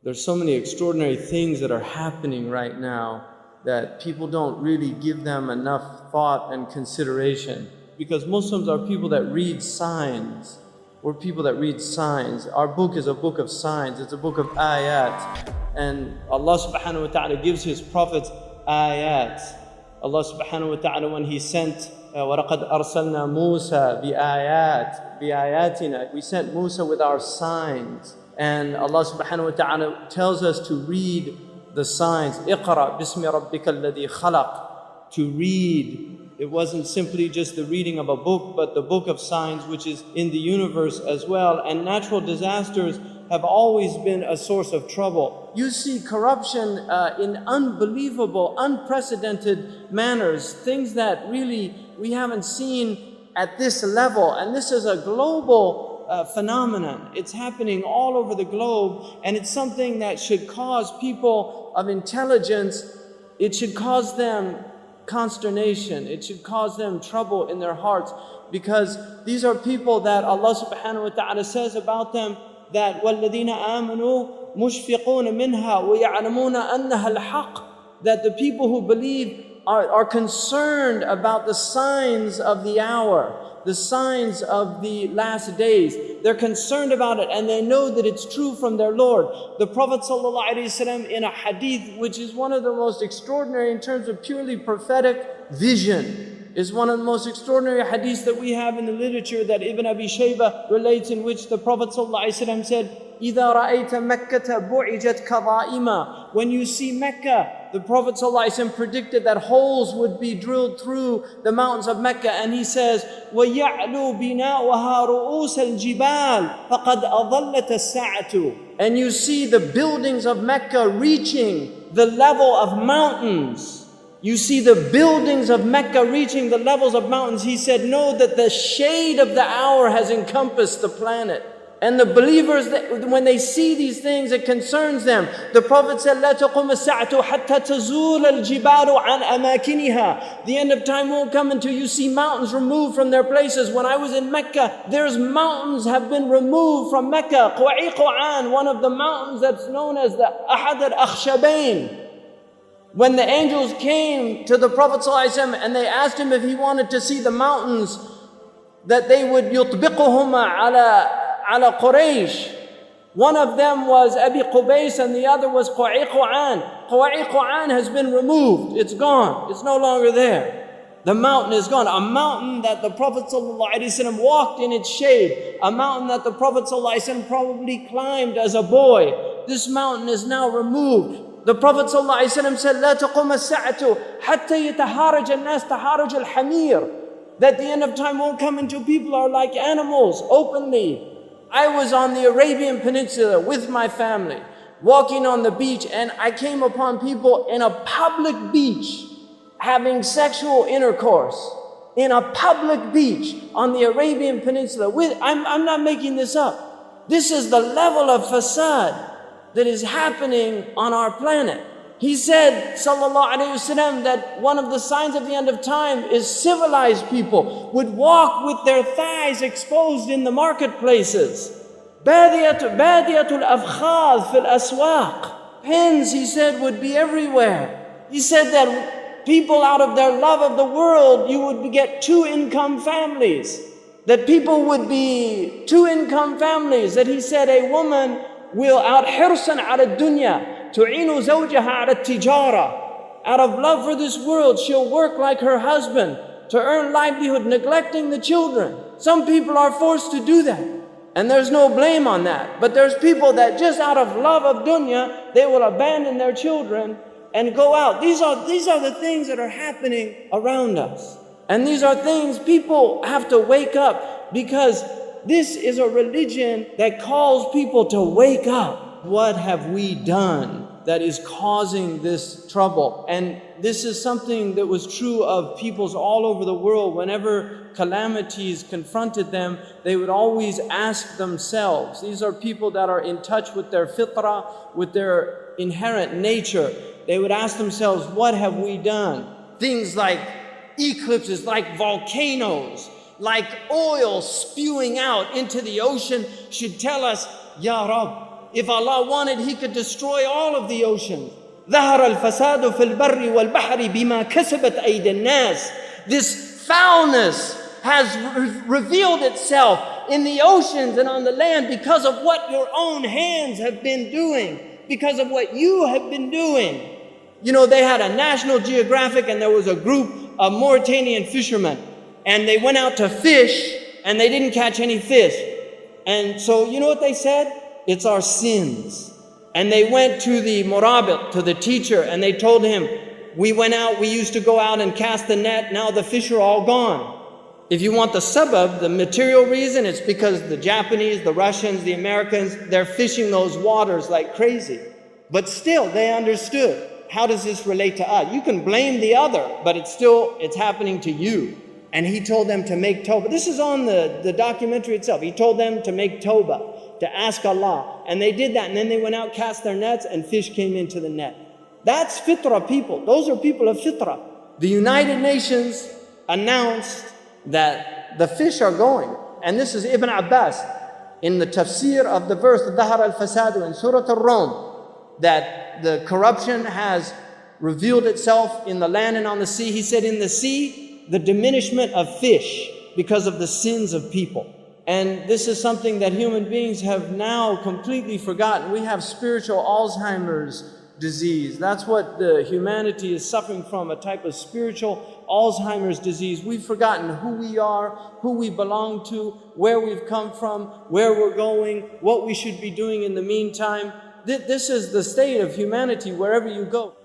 There's so many extraordinary things that are happening right now that people don't really give them enough thought and consideration. Because Muslims are people that read signs. We're people that read signs. Our book is a book of signs. It's a book of ayat. And Allah subhanahu wa ta'ala gives His prophets ayat. Allah subhanahu wa ta'ala, when He sent وَلَقَدْ أَرْسَلْنَا مُوسَى بِآيَاتِنَا, we sent Musa with our signs. And Allah subhanahu wa ta'ala tells us to read the signs. اقرأ بِسْمِ رَبِّكَ الَّذِي خَلَقَ. To read. It wasn't simply just the reading of a book, but the book of signs which is in the universe as well. And natural disasters have always been a source of trouble. You see corruption in unbelievable, unprecedented manners, things that really we haven't seen at this level. And this is a global phenomenon. It's happening all over the globe, and it's something that should cause people of intelligence, it should cause them consternation, it should cause them trouble in their hearts, because these are people that Allah subhanahu wa ta'ala says about them that وَالَّذِينَ آمَنُوا مُشْفِقُونَ مِنْهَا وَيَعْلَمُونَ أَنَّهَا الْحَقِّ. That the people who believe are concerned about the signs of the hour, the signs of the last days. They're concerned about it, and they know that it's true from their Lord. The Prophet ﷺ, in a hadith which is one of the most extraordinary in terms of purely prophetic vision, is one of the most extraordinary hadiths that we have in the literature, that Ibn Abi Shaybah relates, in which the Prophet ﷺ said, إِذَا رَأَيْتَ مَكَّةَ بُعِجَتْ كَظَائِمًا. When you see Mecca, the Prophet ﷺ predicted that holes would be drilled through the mountains of Mecca, and he says, وَيَعْلُو بِنَاؤُهَا رُؤُوسَ الْجِبَالِ فَقَدْ أَضَلَّتَ السَّاعَةُ. And you see the buildings of Mecca reaching the level of mountains. You see the buildings of Mecca reaching the levels of mountains. He said, know that the shade of the hour has encompassed the planet. And the believers, when they see these things, it concerns them. The Prophet said, لا تقوم الساعة حتى تزول الجبال عن أماكنها. The end of time won't come until you see mountains removed from their places. When I was in Mecca, there's mountains have been removed from Mecca. Quwa'iqan, one of the mountains that's known as the Ahad al-Akhshabain. When the angels came to the Prophet ﷺ and they asked him if he wanted to see the mountains, that they would يطبقهما على Quraysh. One of them was Abi Qubays and the other was Quwa'iqan. Quwa'iqan has been removed. It's gone. It's no longer there. The mountain is gone. A mountain that the Prophet ﷺ walked in its shade. A mountain that the Prophet ﷺ probably climbed as a boy. This mountain is now removed. The Prophet ﷺ said, لا تقوم الساعة حتى يتهارج الناس تهارج الحمير. That the end of time won't come until people are like animals, openly. I was on the Arabian Peninsula with my family, walking on the beach, and I came upon people in a public beach having sexual intercourse. In a public beach on the Arabian Peninsula. I'm not making this up. This is the level of fasad that is happening on our planet. He said, sallallahu alayhi wasallam, that one of the signs of the end of time is civilized people would walk with their thighs exposed in the marketplaces. Badiyatul afkhaz fil aswaq. Pens, he said, would be everywhere. He said that people, out of their love of the world, you would get two-income families. That people would be two-income families. That he said a woman will out hirsan ala dunya tu'inu zawjaha ala tijara. Out of love for this world, she'll work like her husband to earn livelihood, neglecting the children. Some people are forced to do that, and there's no blame on that. But there's people that just out of love of dunya, they will abandon their children and go out. These are the things that are happening around us. And these are things people have to wake up, because this is a religion that calls people to wake up. What have we done that is causing this trouble? And this is something that was true of peoples all over the world. Whenever calamities confronted them, they would always ask themselves. These are people that are in touch with their fitrah, with their inherent nature. They would ask themselves, what have we done? Things like eclipses, like volcanoes, like oil spewing out into the ocean should tell us, Ya Rabb, If Allah wanted, He could destroy all of the oceans. ظهر الفساد في البر والبحر بما كسبت أيدي الناس. This foulness has revealed itself in the oceans and on the land because of what your own hands have been doing, because of what you have been doing. You know, they had a National Geographic and there was a group of Mauritanian fishermen and they went out to fish and they didn't catch any fish. And so, you know what they said? It's our sins. And they went to the Murabit, to the teacher, and they told him, we went out, we used to go out and cast the net, now the fish are all gone. If you want the sabab, the material reason, it's because the Japanese, the Russians, the Americans, they're fishing those waters like crazy. But still, they understood. How does this relate to us? You can blame the other, but it's happening to you. And he told them to make tawbah. This is on the documentary itself. He told them to make tawbah, to ask Allah. And they did that. And then they went out, cast their nets, and fish came into the net. That's fitrah people. Those are people of fitrah. The United Nations announced that the fish are going. And this is Ibn Abbas in the tafsir of the verse, ظهر الفساد in Surah Al-Rum, that the corruption has revealed itself in the land and on the sea. He said in the sea, the diminishment of fish because of the sins of people. And this is something that human beings have now completely forgotten. We have spiritual Alzheimer's disease. That's what the humanity is suffering from, a type of spiritual Alzheimer's disease. We've forgotten who we are, who we belong to, where we've come from, where we're going, what we should be doing in the meantime. This is the state of humanity wherever you go.